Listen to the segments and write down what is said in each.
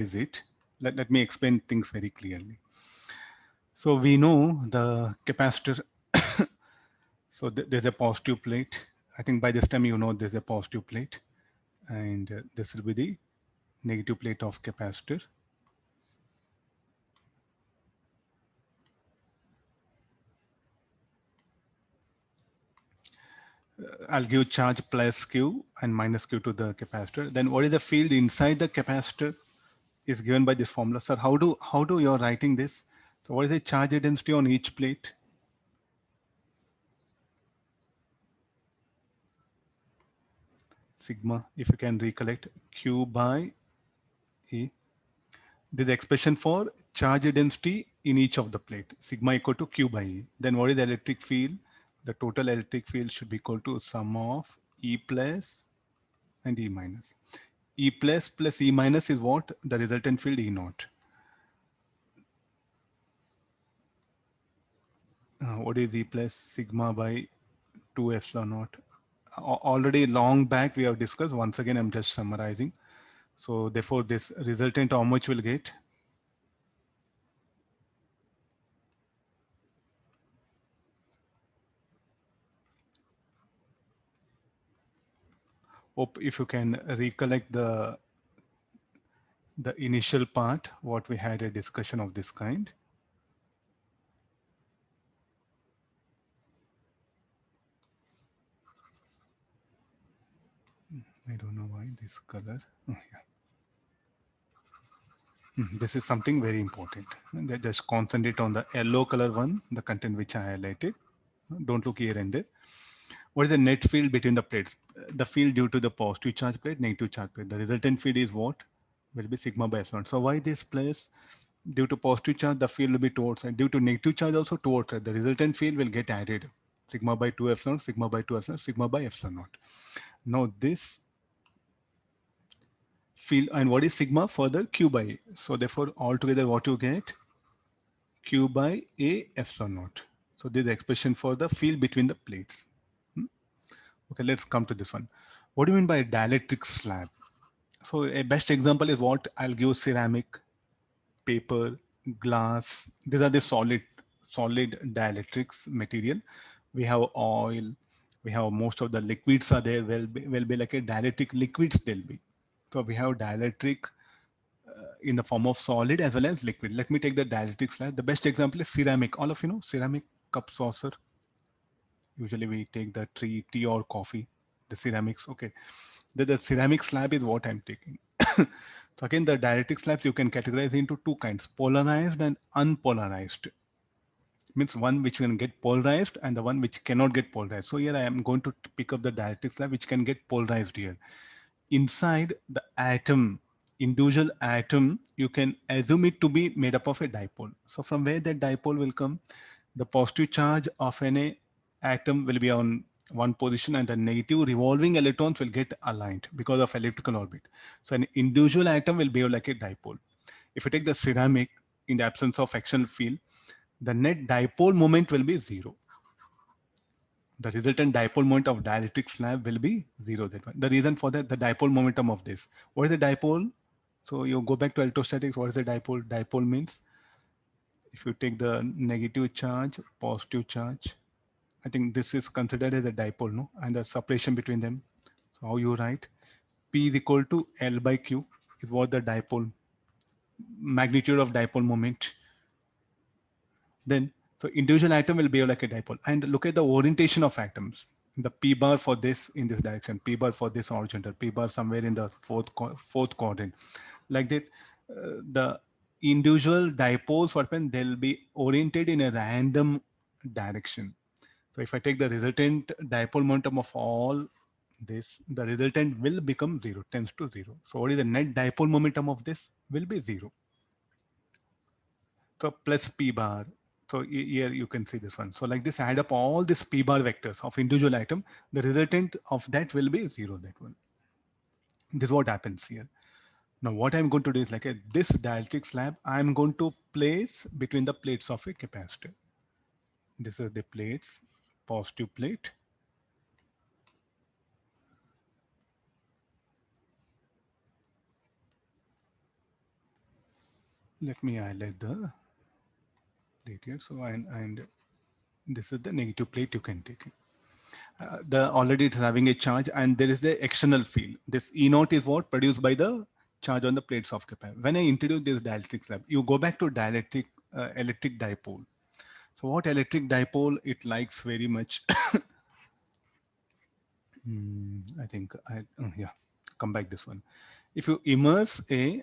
is it? Let me explain things very clearly. So we know the capacitor. So there's a positive plate. I think by this time you know there's a positive plate, and this will be the negative plate of capacitor. I'll give charge plus Q and minus Q to the capacitor. Then what is the field inside the capacitor is given by this formula. Sir, how do you're writing this? So what is the charge density on each plate? Sigma, if you can recollect, Q by E. This is expression for charge density in each of the plate. Sigma equal to Q by E. Then what is the electric field? The total electric field should be equal to sum of E plus and E minus. E plus E minus is what? The resultant field E naught. What is E plus? Sigma by 2 epsilon naught. Already long back we have discussed. Once again, I'm just summarizing. So therefore this resultant how much will get? Hope if you can recollect the initial part, what we had a discussion of this kind. I don't know why this color. Oh, yeah. This is something very important. Just concentrate on the yellow color one, the content which I highlighted. Don't look here and there. What is the net field between the plates? The field due to the positive charge plate, negative charge plate. The resultant field is what? Will be sigma by epsilon. So why this place? Due to positive charge, the field will be towards side. Due to negative charge, also towards side. The resultant field will get added. Sigma by 2 epsilon, sigma by 2 epsilon, sigma by epsilon naught. Now this field, and what is sigma? Further Q by A. So therefore, altogether what you get? Q by A epsilon naught. So this is the expression for the field between the plates. Okay, let's come to this one. What do you mean by dielectric slab? So a best example is what I'll give: ceramic, paper, glass. These are the solid dielectrics material. We have oil, we have most of the liquids are there, will be like a dielectric liquids they'll be. So we have dielectric in the form of solid as well as liquid. Let me take the dielectric slab. The best example is ceramic. All of you know ceramic cup saucer. Usually we take the tea or coffee, the ceramics. Okay. The ceramic slab is what I'm taking. So again, the dielectric slabs you can categorize into two kinds: polarized and unpolarized. Means one which can get polarized and the one which cannot get polarized. So here I am going to pick up the dielectric slab which can get polarized here. Inside the atom, individual atom, you can assume it to be made up of a dipole. So from where that dipole will come? The positive charge of an atom will be on one position and the negative revolving electrons will get aligned because of elliptical orbit. So an individual atom will behave like a dipole. If you take the ceramic, in the absence of action field, the net dipole moment will be zero. The resultant dipole moment of dielectric slab will be zero. That one. The reason for that, the dipole momentum of this. What is the dipole? So you go back to electrostatics. What is the dipole? Dipole means if you take the negative charge, positive charge, I think this is considered as a dipole, no? And the separation between them. So how you write? P is equal to L by Q is what the dipole, magnitude of dipole moment. Then, so individual atom will behave like a dipole. And look at the orientation of atoms. The P bar for this in this direction, P bar for this horizontal, P bar somewhere in the fourth quadrant. Like that, the individual dipoles, what happen, they'll be oriented in a random direction. So if I take the resultant dipole momentum of all this, the resultant will become zero, tends to zero. So what is the net dipole momentum of this? Will be zero. So plus P bar. So here you can see this one. So like this, add up all these P bar vectors of individual atom, the resultant of that will be zero, that one. This is what happens here. Now what I'm going to do is like this dielectric slab, I'm going to place between the plates of a capacitor. This is the plates, positive plate. let me highlight the plate here. So, and this is the negative plate you can take. The already it is having a charge, and there is the external field. This E naught is what produced by the charge on the plates of capacitor. When I introduce this dielectric slab, you go back to dielectric electric dipole. So what electric dipole it likes very much? I think yeah, come back this one. If you immerse a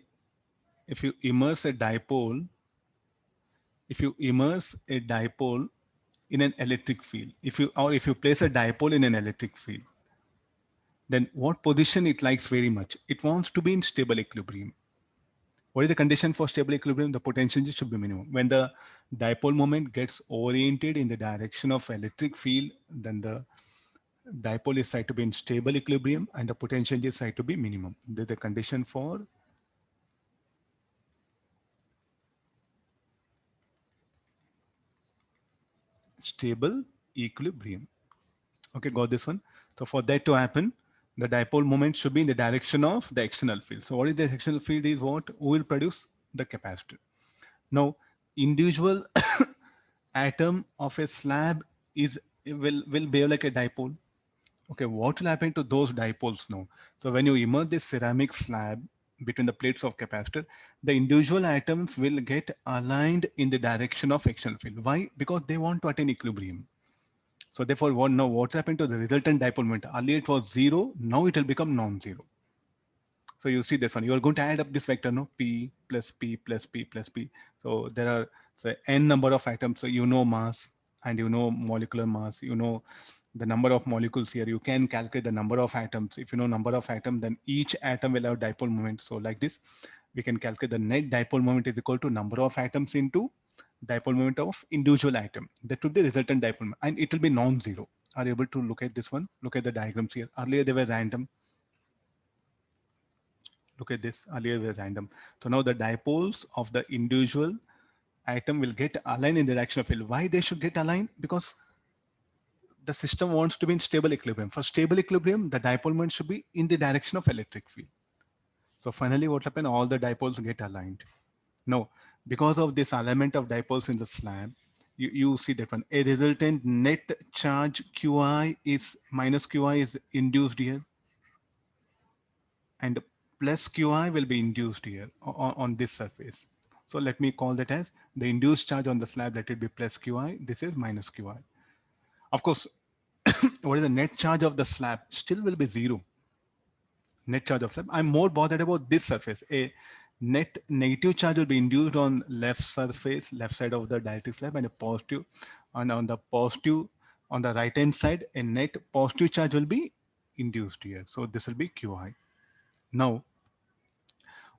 dipole, if you immerse a dipole in an electric field, if you place a dipole in an electric field, then what position it likes very much? It wants to be in stable equilibrium. What is the condition for stable equilibrium? The potential should be minimum. When the dipole moment gets oriented in the direction of electric field, then the dipole is said to be in stable equilibrium and the potential is said to be minimum. This is the condition for stable equilibrium. Okay, got this one. So for that to happen, the dipole moment should be in the direction of the external field. So what is the external field is what? Who will produce? The capacitor. Now, individual atom of a slab will behave like a dipole. Okay, what will happen to those dipoles now? So when you immerse this ceramic slab between the plates of capacitor, the individual atoms will get aligned in the direction of external field. Why? Because they want to attain equilibrium. So therefore, what's happened to the resultant dipole moment? Earlier it was zero, now it will become non-zero. So you see this one, you are going to add up this vector, no? P plus P plus P plus P. So there are say n number of atoms. So you know mass and you know molecular mass, you know the number of molecules here. You can calculate the number of atoms. If you know number of atoms, then each atom will have dipole moment. So like this, we can calculate the net dipole moment is equal to number of atoms into dipole moment of individual atom. That would be the resultant dipole moment, and it will be non-zero. Are you able to look at this one? Look at the diagrams here. Earlier they were random. Look at this, earlier were random. So now the dipoles of the individual atom will get aligned in the direction of field. Why they should get aligned? Because the system wants to be in stable equilibrium. For stable equilibrium, the dipole moment should be in the direction of electric field. So finally what happened? All the dipoles get aligned. Now, because of this alignment of dipoles in the slab, you see that one. A resultant net charge Qi is minus Qi is induced here, and plus Qi will be induced here on this surface. So let me call that as the induced charge on the slab. Let it be plus Qi. This is minus Qi. Of course, what is the net charge of the slab? Still will be zero. Net charge of slab. I'm more bothered about this surface. A net negative charge will be induced on left surface, left side of the dielectric slab, and a positive. And on the positive, on the right hand side, a net positive charge will be induced here. So this will be Qi. Now,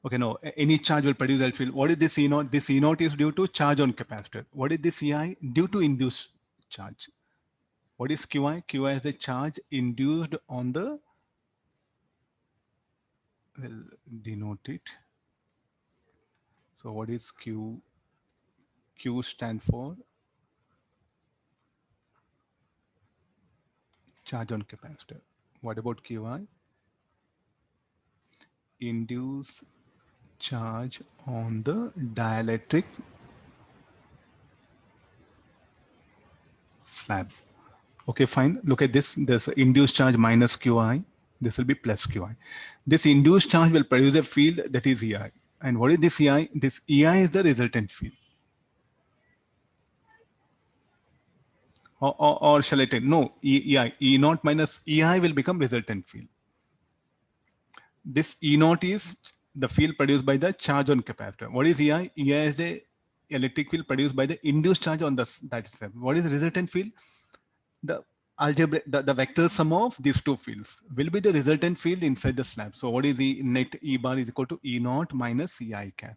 okay, no, any charge will produce electric field. What is this E naught? This E naught is due to charge on capacitor. What is this Ei? Due to induced charge. What is Qi? Qi is the charge induced on the, we'll denote it. So what is Q? Q stand for charge on capacitor. What about Qi? Induced charge on the dielectric slab. Okay, fine. Look at this. There's induced charge minus Qi. This will be plus Qi. This induced charge will produce a field that is Ei. And what is this Ei? This Ei is the resultant field. Or shall I tell? No, Ei. E naught minus Ei will become resultant field. This E naught is the field produced by the charge on capacitor. What is Ei? Ei is the electric field produced by the induced charge on the dielectric slab. What is the resultant field? The algebra, the vector sum of these two fields will be the resultant field inside the slab. So what is the net E bar is equal to E naught minus Ei cap.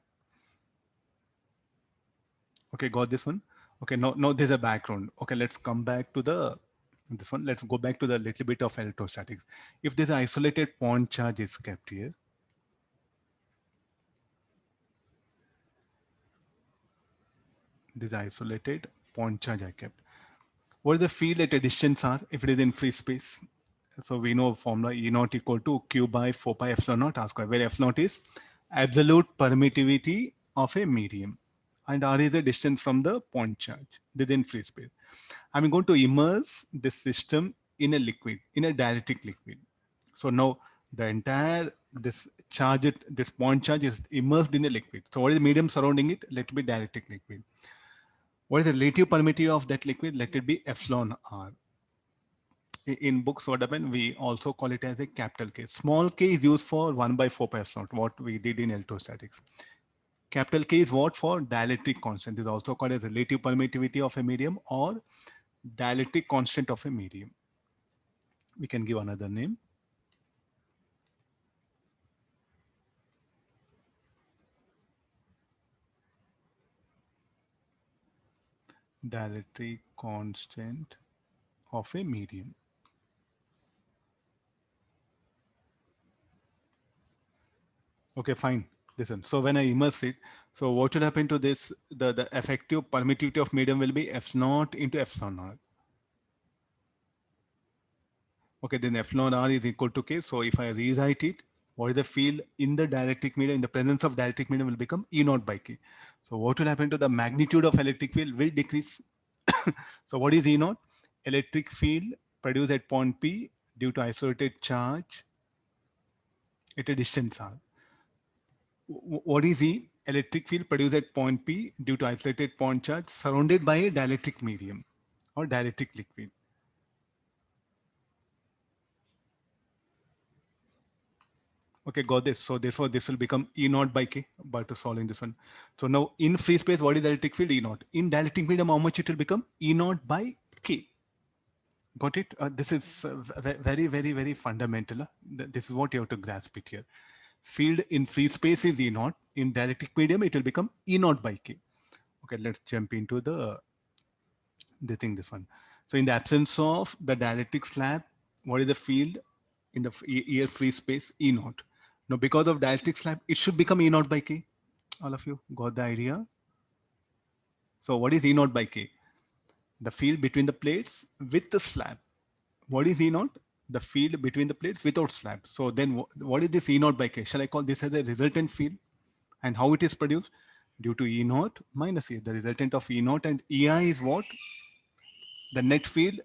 Okay, got this one. Okay, now there's a background. Okay, let's come back to this one. Let's go back to the little bit of electrostatics. If this isolated point charge is kept here, this isolated point charge I kept. What is the field at a distance r if it is in free space? So we know formula E naught equal to Q by 4 pi epsilon naught r square, where F naught is absolute permittivity of a medium, and r is the distance from the point charge within free space. I'm going to immerse this system in a liquid, in a dielectric liquid. So now the entire this point charge is immersed in a liquid. So what is the medium surrounding it? Let it be dielectric liquid. What is the relative permittivity of that liquid? Let it be epsilon r. In books, what happened? We also call it as a capital K. Small k is used for 1 by 4 pi epsilon, what we did in electrostatics. Capital K is what? For dielectric constant. This is also called as relative permittivity of a medium or dielectric constant of a medium. We can give another name. Dielectric constant of a medium. Okay, fine. Listen. So when I immerse it, so what will happen to this? The effective permittivity of medium will be F naught into epsilon r. Okay, then epsilon r is equal to K. So if I rewrite it, what is the field in the dielectric medium, in the presence of dielectric medium will become E naught by K. So what will happen to the magnitude of electric field will decrease. So what is E naught? Electric field produced at point P due to isolated charge at a distance r. What is E? Electric field produced at point P due to isolated point charge surrounded by a dielectric medium or dielectric liquid. Okay, got this. So therefore, this will become E naught by K by to solving this one. So now in free space, what is the electric field? E naught. In dielectric medium, how much it will become? E naught by K. Got it? This is very, very, very fundamental. This is what you have to grasp it here. Field in free space is E naught. In dielectric medium, it will become E naught by K. Okay, let's jump into the thing, this one. So in the absence of the dielectric slab, what is the field in the air free space? E naught. Now, because of dielectric slab, it should become E naught by K. All of you got the idea? So what is E naught by K? The field between the plates with the slab. What is E naught? The field between the plates without slab. So then what is this E naught by K? Shall I call this as a resultant field? And how it is produced? Due to E naught minus E. The resultant of E naught and EI is what? The net field